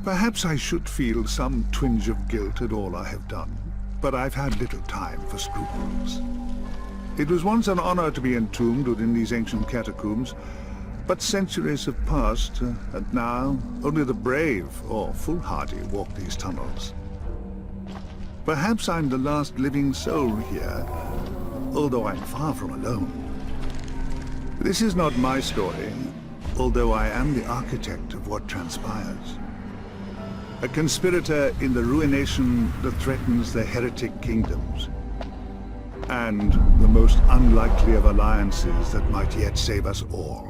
Perhaps I should feel some twinge of guilt at all I have done, but I've had little time for scruples. It was once an honor to be entombed within these ancient catacombs, but centuries have passed, and now only the brave or foolhardy walk these tunnels. Perhaps I'm the last living soul here, although I'm far from alone. This is not my story, although I am the architect of what transpires. A conspirator in the ruination that threatens the heretic kingdoms, and the most unlikely of alliances that might yet save us all.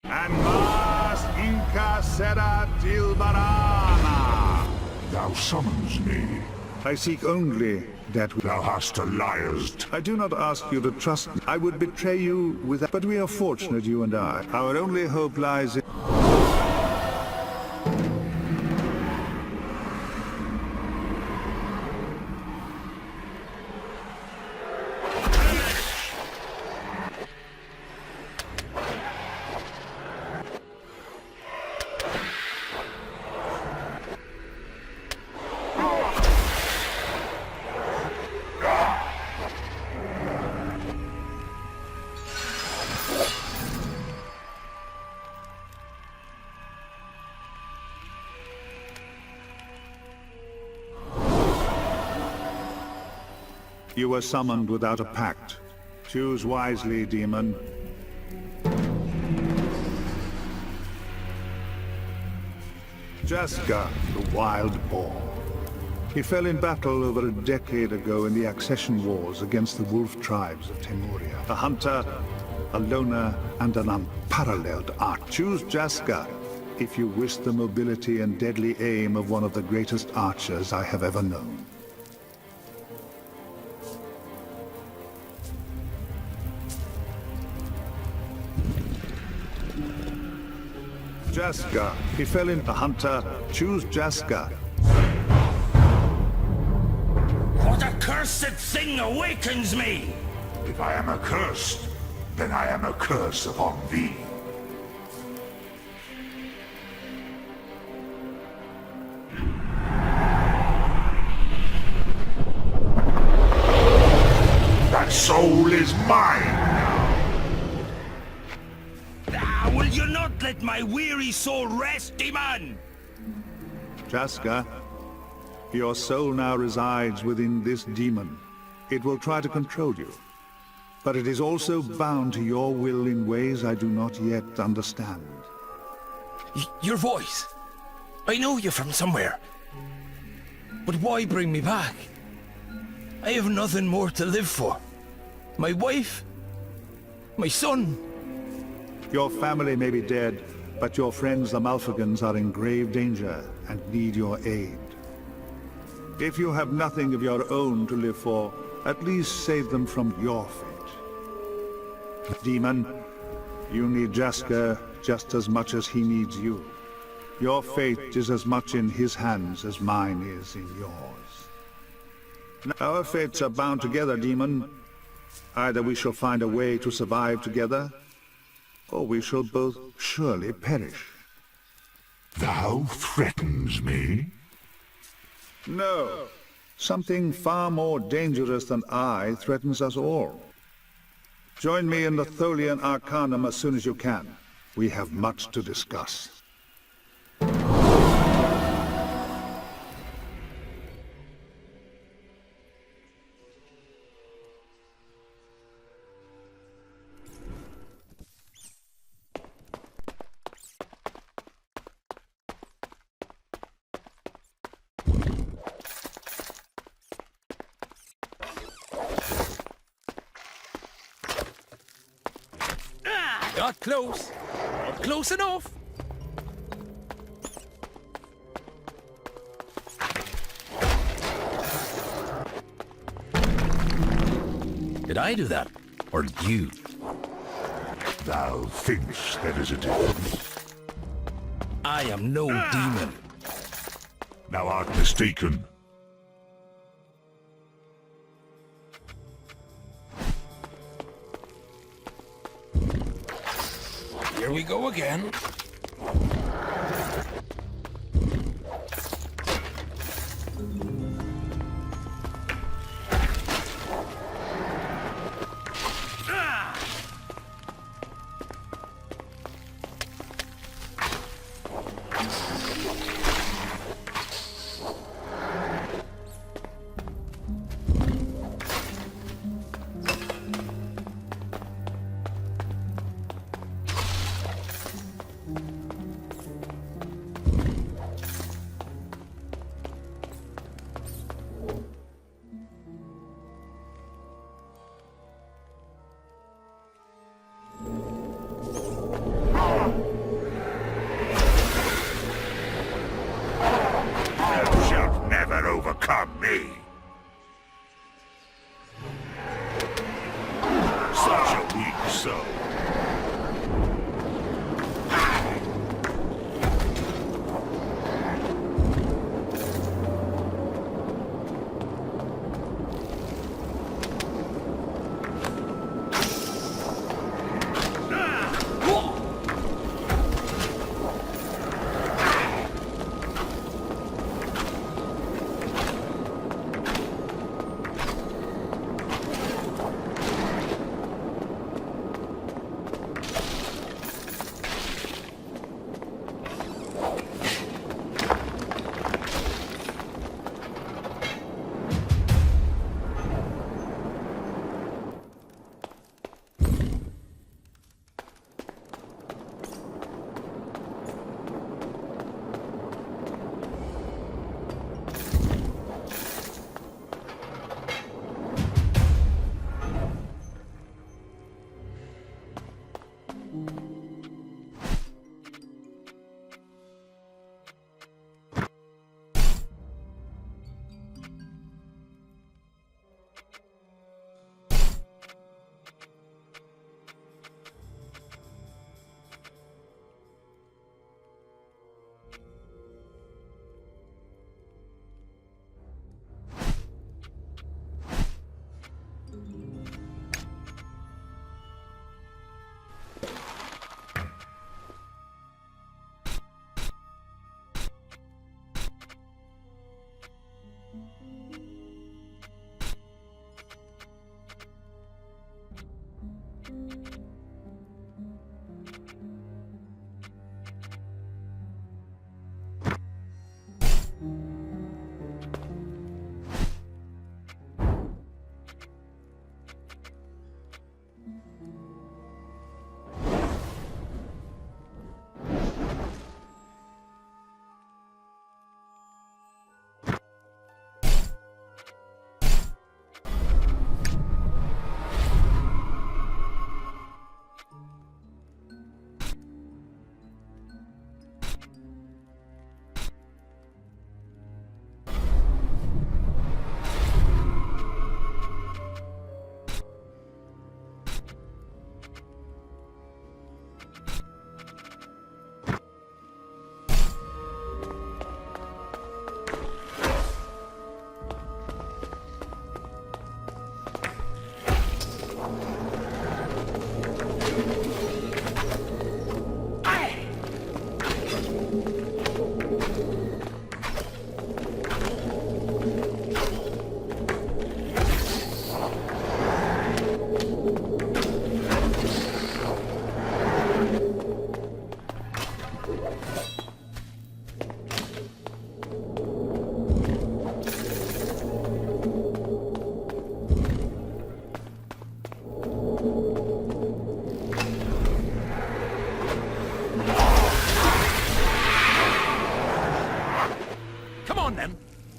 And Mas Inca Sera Tilbarana! Thou summons me. I seek only that Thou hast a liar's I do not ask you to trust me. I would betray you without... But we are fortunate, you and I. Our only hope lies in... You were summoned without a pact. Choose wisely, demon. Jaska, the wild boar. He fell in battle over a decade ago in the accession wars against the wolf tribes of Temuria. A hunter, a loner, and an unparalleled art. Choose Jaska if you wish the mobility and deadly aim of one of the greatest archers I have ever known. Jaska. He fell in a hunter. Choose Jaska. What accursed thing awakens me? If I am accursed, then I am a curse upon thee. That soul is mine now. Will you not let my weary soul rest, demon? Jaska, your soul now resides within this demon. It will try to control you, but it is also bound to your will in ways I do not yet understand. Your voice. I know you from somewhere. But why bring me back? I have nothing more to live for. My wife, my son. Your family may be dead, but your friends the Malfegans are in grave danger and need your aid. If you have nothing of your own to live for, at least save them from your fate. Demon, you need Jaska just as much as he needs you. Your fate is as much in his hands as mine is in yours. Our fates are bound together, Demon. Either we shall find a way to survive together, or we shall both surely perish. Thou threatens me? No. Something far more dangerous than I threatens us all. Join me in the Tholian Arcanum as soon as you can. We have much to discuss. Not close. Not close enough. Did I do that? Or did you? Thou thinkst there is a difference. I am no demon. Thou art mistaken. Here we go again. me. Such a weak soul.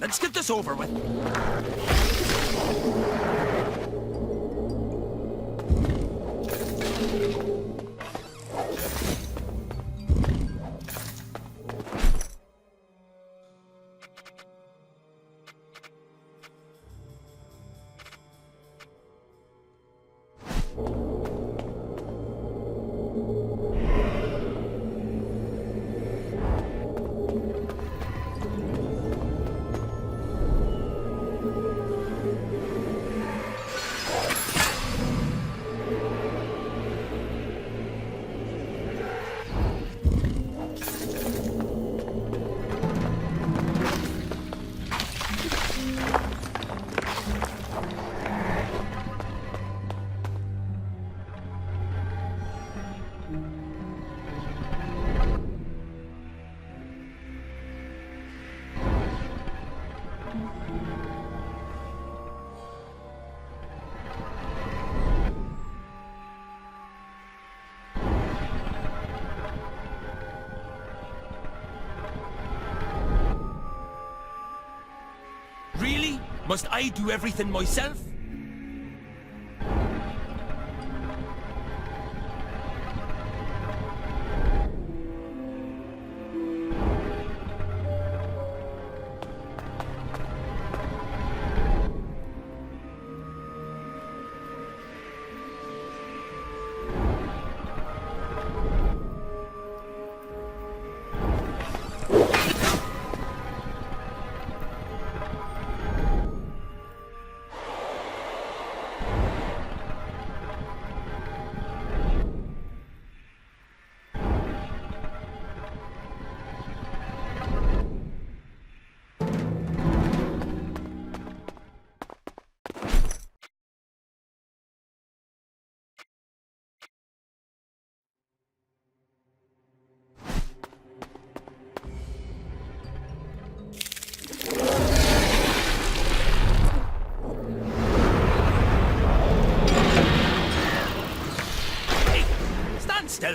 Let's get this over with. Really? Must I do everything myself?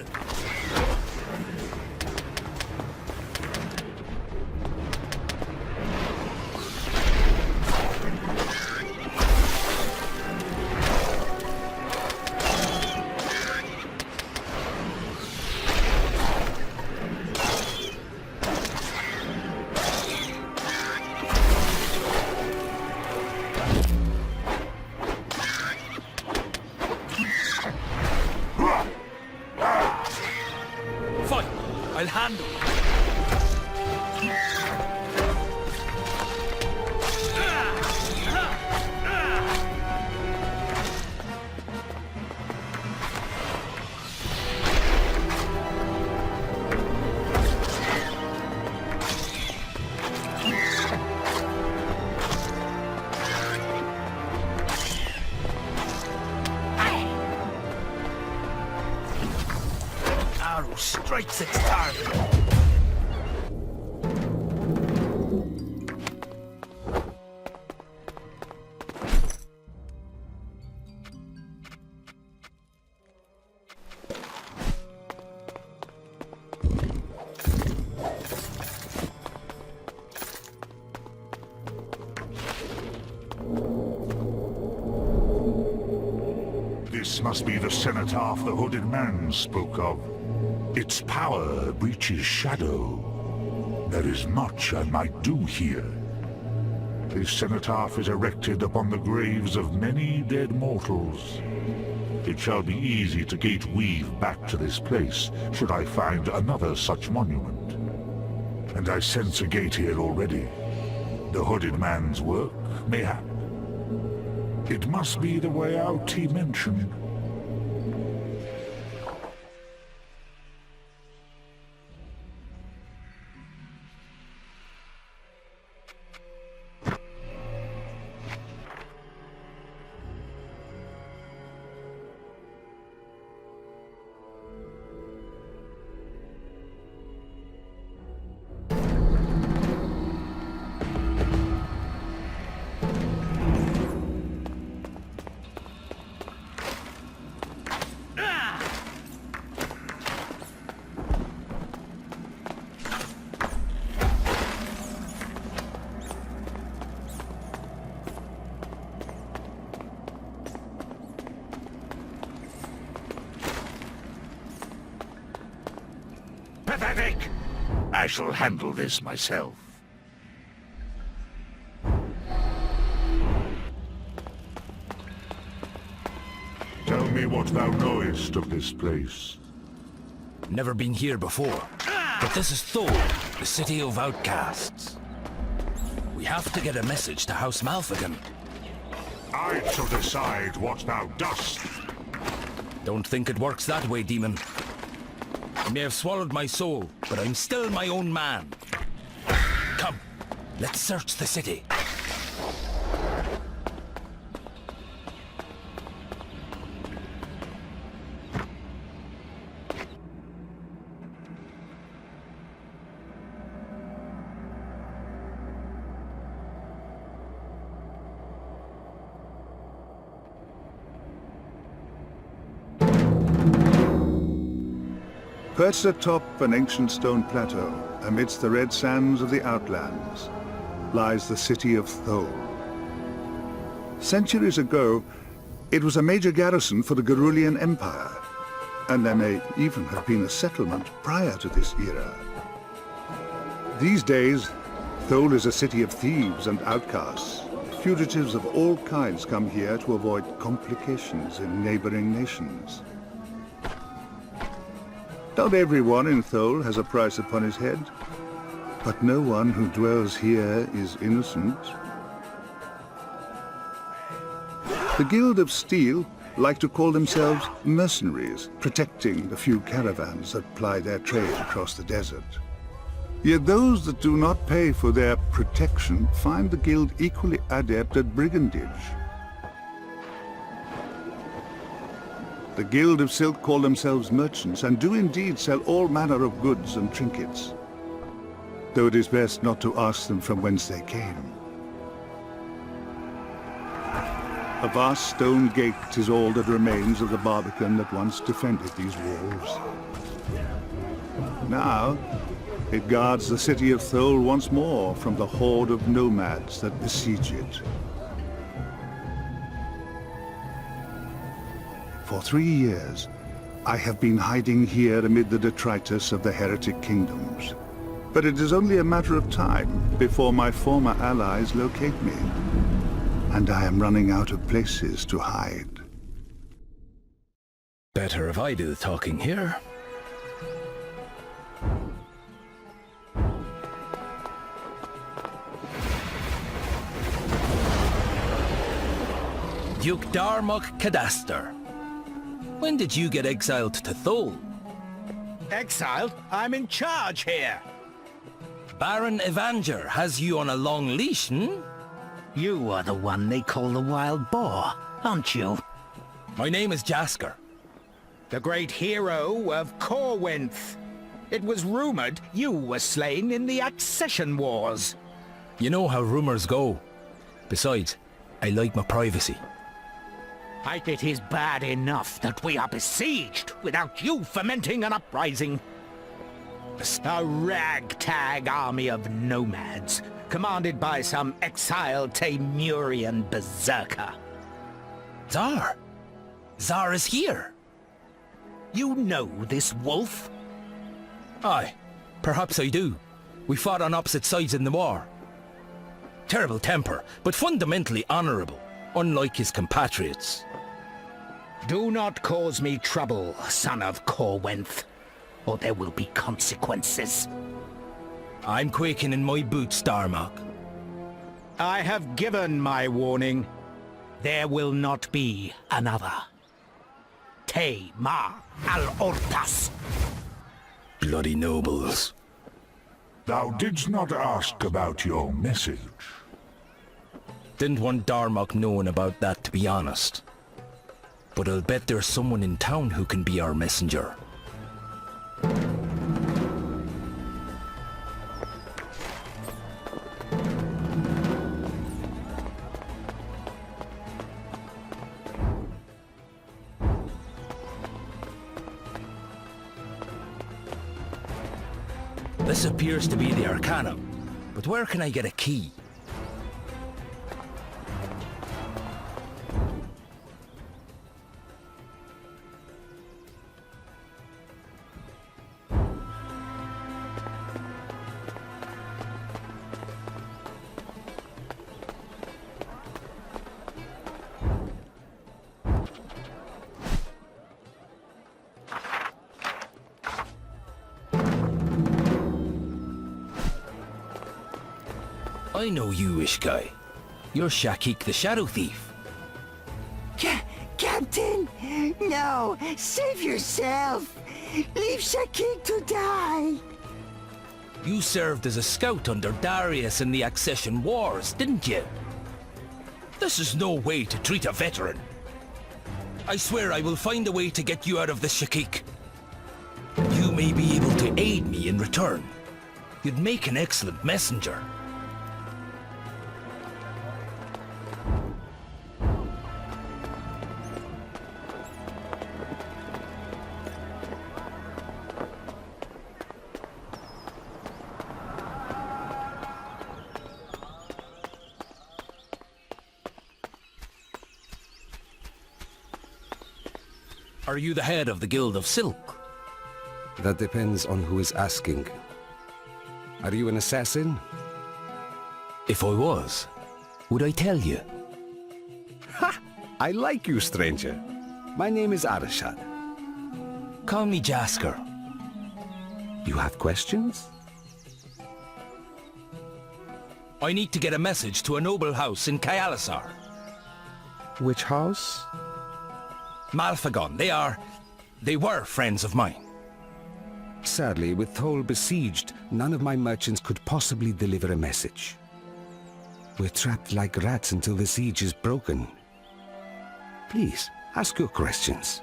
tell. Fine, I'll handle it. Arrow strikes its target. This must be the cenotaph the Hooded Man spoke of. Its power breaches shadow. There is much I might do here. This cenotaph is erected upon the graves of many dead mortals. It shall be easy to gate-weave back to this place, should I find another such monument. And I sense a gate here already. The Hooded Man's work, mayhap. It must be the way out he mentioned. Pathetic! I shall handle this myself. Tell me what thou knowest of this place. Never been here before. But this is Thole, the city of outcasts. We have to get a message to House Malfigan. I shall decide what thou dost. Don't think it works that way, demon. I may have swallowed my soul, but I'm still my own man. Come, let's search the city. Perched atop an ancient stone plateau, amidst the red sands of the Outlands, lies the city of Thole. Centuries ago, it was a major garrison for the Gerulian Empire, and there may even have been a settlement prior to this era. These days, Thole is a city of thieves and outcasts. Fugitives of all kinds come here to avoid complications in neighboring nations. Not everyone in Thole has a price upon his head, but no one who dwells here is innocent. The Guild of Steel like to call themselves mercenaries, protecting the few caravans that ply their trade across the desert. Yet those that do not pay for their protection find the Guild equally adept at brigandage. The Guild of Silk call themselves merchants, and do indeed sell all manner of goods and trinkets, though it is best not to ask them from whence they came. A vast stone gate is all that remains of the Barbican that once defended these walls. Now, it guards the city of Thole once more from the horde of nomads that besiege it. For 3 years, I have been hiding here amid the detritus of the heretic kingdoms. But it is only a matter of time before my former allies locate me. And I am running out of places to hide. Better if I do the talking here. Duke Darmok Cadaster. When did you get exiled to Thole? Exiled? I'm in charge here. Baron Evanger has you on a long leash, You are the one they call the Wild Boar, aren't you? My name is Jasker. The great hero of Corwinth. It was rumored you were slain in the Accession Wars. You know how rumors go. Besides, I like my privacy. It is bad enough that we are besieged without you fomenting an uprising. A ragtag army of nomads, commanded by some exiled Temurian berserker. Zar! Zar is here! You know this wolf? Aye, perhaps I do. We fought on opposite sides in the war. Terrible temper, but fundamentally honourable, unlike his compatriots. Do not cause me trouble, son of Corwinth, or there will be consequences. I'm quaking in my boots, Darmok. I have given my warning. There will not be another. Te Ma Al-Ortas. Bloody nobles. Thou didst not ask about your message. Didn't want Darmok knowing about that, to be honest. But I'll bet there's someone in town who can be our messenger. This appears to be the Arcanum, but where can I get a key? I know you, Ishkai. You're Shakik the Shadow Thief. Captain! No! Save yourself! Leave Shakik to die! You served as a scout under Darius in the Accession Wars, didn't you? This is no way to treat a veteran. I swear I will find a way to get you out of this, Shakik. You may be able to aid me in return. You'd make an excellent messenger. Are you the head of the Guild of Silk? That depends on who is asking. Are you an assassin? If I was, would I tell you? Ha! I like you, stranger. My name is Arashad. Call me Jasker. You have questions? I need to get a message to a noble house in Kyalisar. Which house? Malfagon, they were friends of mine. Sadly, with Thole besieged, none of my merchants could possibly deliver a message. We're trapped like rats until the siege is broken. Please, ask your questions.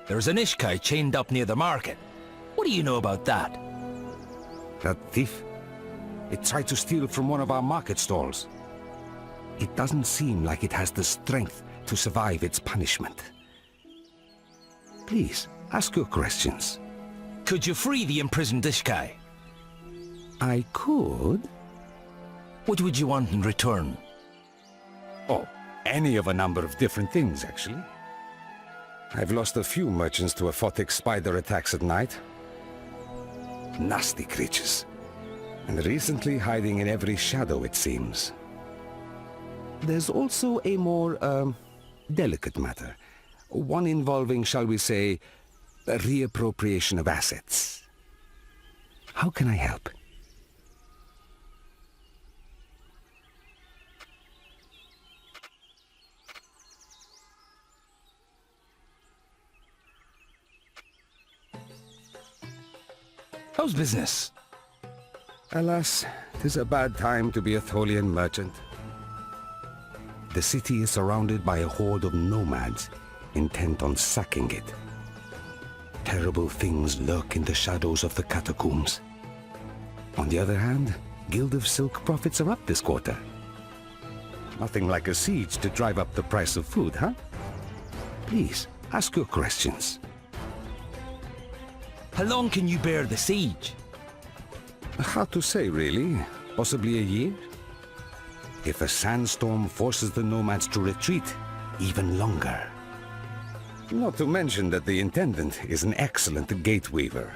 There's an Ishkai chained up near the market. What do you know about that? That thief? It tried to steal from one of our market stalls. it doesn't seem like it has the strength to survive its punishment. Please, ask your questions. Could you free the imprisoned Ishkai? I could. What would you want in return? Oh, any of a number of different things, actually. I've lost a few merchants to aphotic spider attacks at night. Nasty creatures. And recently hiding in every shadow, it seems. There's also a more, delicate matter. One involving, shall we say, a reappropriation of assets. How can I help? How's business? Alas, 'tis a bad time to be a Tholian merchant. The city is surrounded by a horde of nomads, intent on sacking it. Terrible things lurk in the shadows of the catacombs. On the other hand, Guild of Silk profits are up this quarter. Nothing like a siege to drive up the price of food, huh? Please, ask your questions. How long can you bear the siege? Hard to say, really. Possibly a year? If a sandstorm forces the nomads to retreat, even longer. Not to mention that the Intendant is an excellent gate weaver.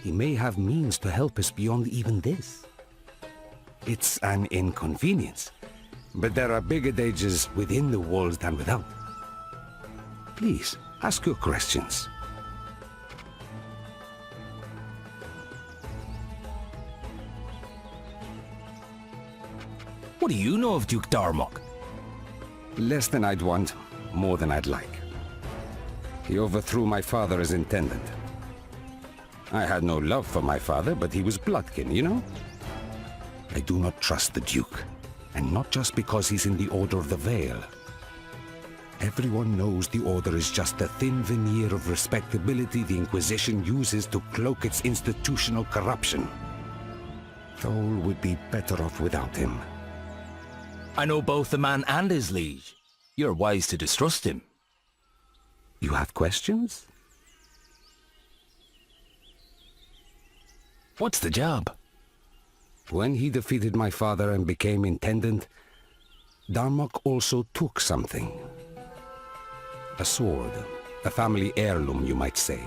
He may have means to help us beyond even this. It's an inconvenience, but there are bigger dangers within the walls than without. Please, ask your questions. What do you know of Duke Darmok? Less than I'd want, more than I'd like. He overthrew my father as intendant. I had no love for my father, but he was bloodkin, you know? I do not trust the Duke, and not just because he's in the Order of the Veil. Everyone knows the Order is just the thin veneer of respectability the Inquisition uses to cloak its institutional corruption. Thol would be better off without him. I know both the man and his liege. You're wise to distrust him. You have questions? What's the job? When he defeated my father and became intendant, Darmok also took something. A sword, a family heirloom, you might say.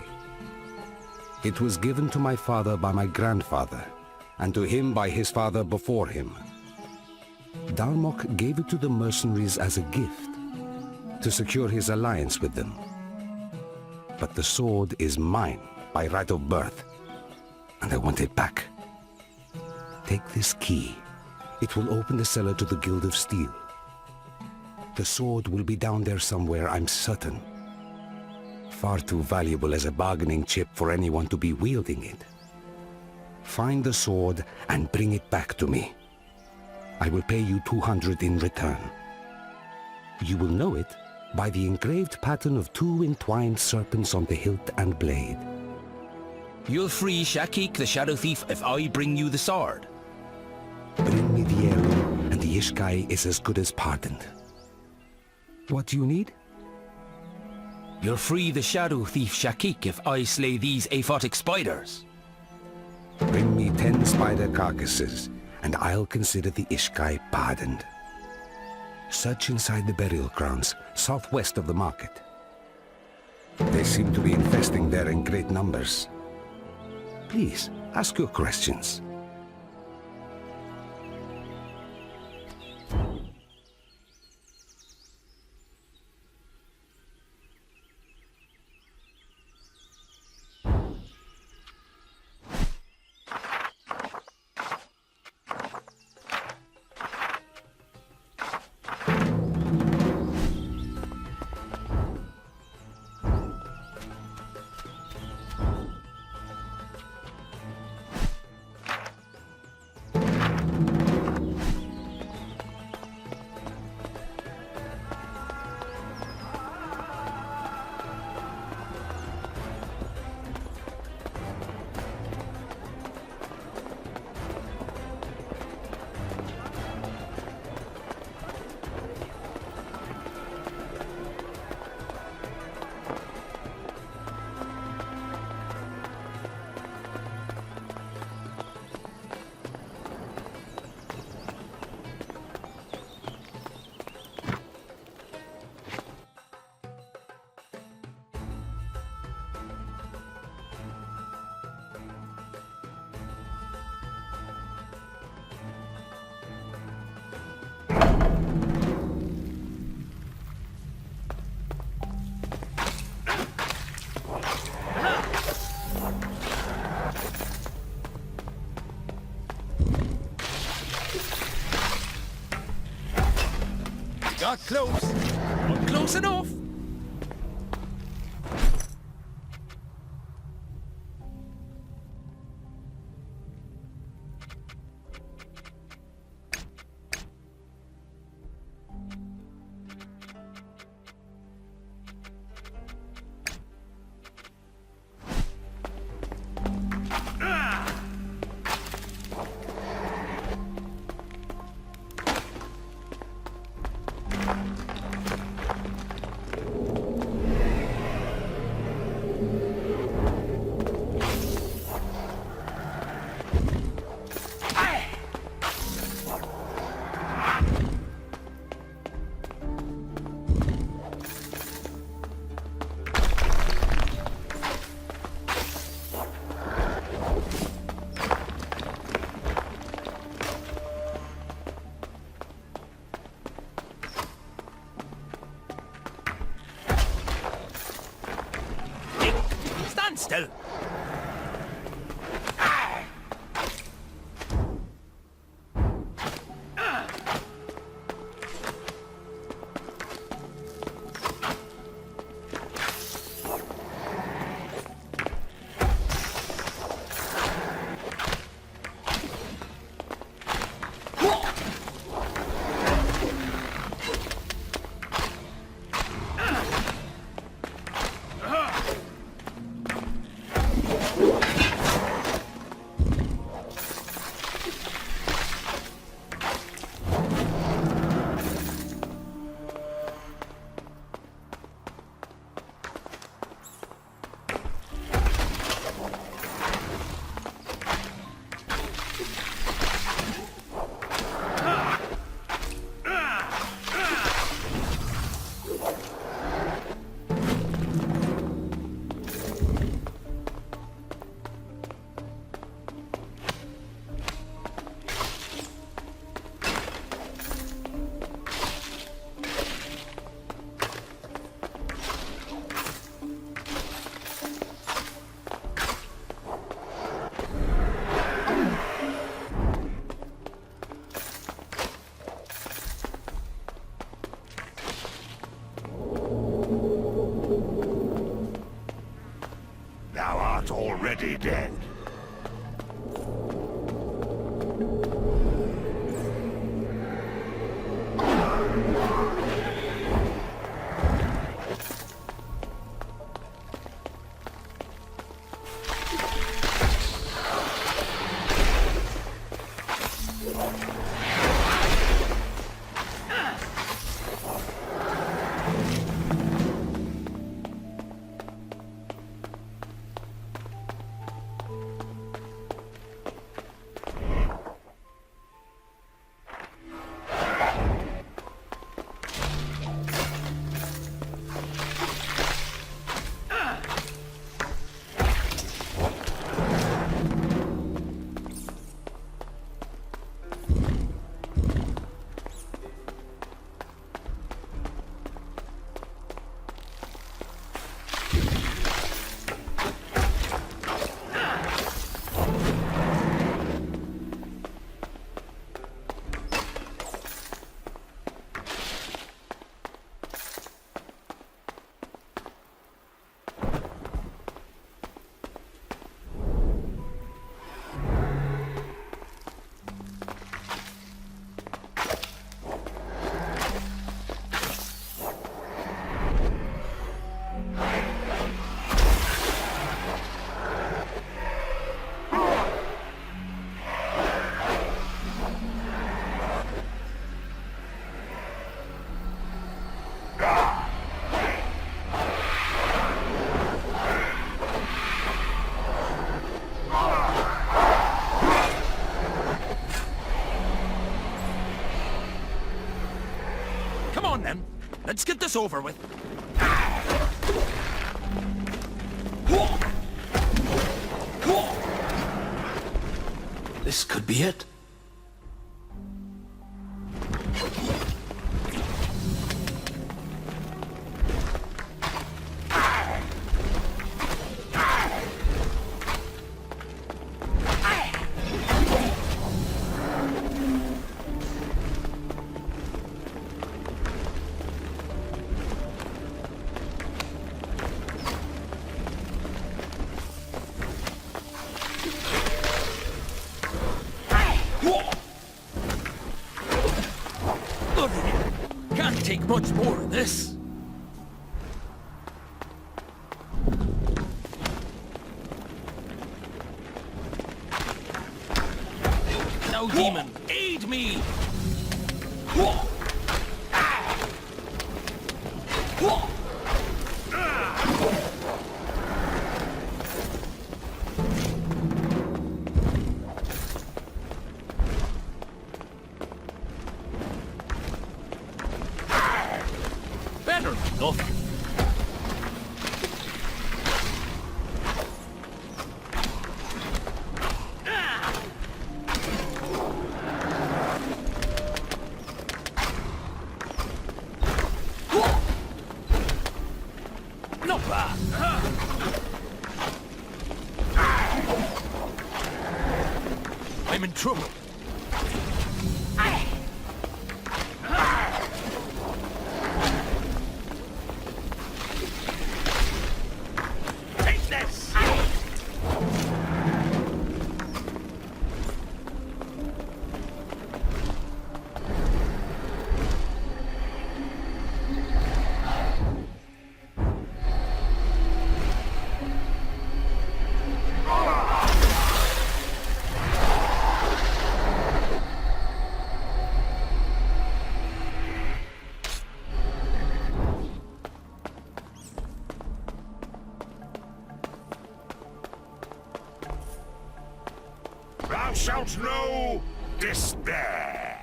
It was given to my father by my grandfather, and to him by his father before him. Darmok gave it to the mercenaries as a gift, to secure his alliance with them. But the sword is mine, by right of birth, and I want it back. Take this key. It will open the cellar to the Guild of Steel. The sword will be down there somewhere, I'm certain. Far too valuable as a bargaining chip for anyone to be wielding it. Find the sword and bring it back to me. I will pay you 200 in return. You will know it by the engraved pattern of two entwined serpents on the hilt and blade. You'll free Shakik the Shadow Thief if I bring you the sword. Bring me the heirloom, and the Ishkai is as good as pardoned. What do you need? You'll free the Shadow Thief Shakik if I slay these aphotic spiders. Bring me 10 spider carcasses, and I'll consider the Ishkai pardoned. Search inside the burial grounds, southwest of the market. They seem to be infesting there in great numbers. Please, ask your questions. got close. Not close enough. Stand still. Thou art already dead. Come on then. Let's get this over with. This could be it. much more of this. Now, demon, aid me! Better than nothing. Not bad. I'm in trouble. Take this! Thou shalt know despair.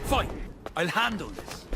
Fine, I'll handle this.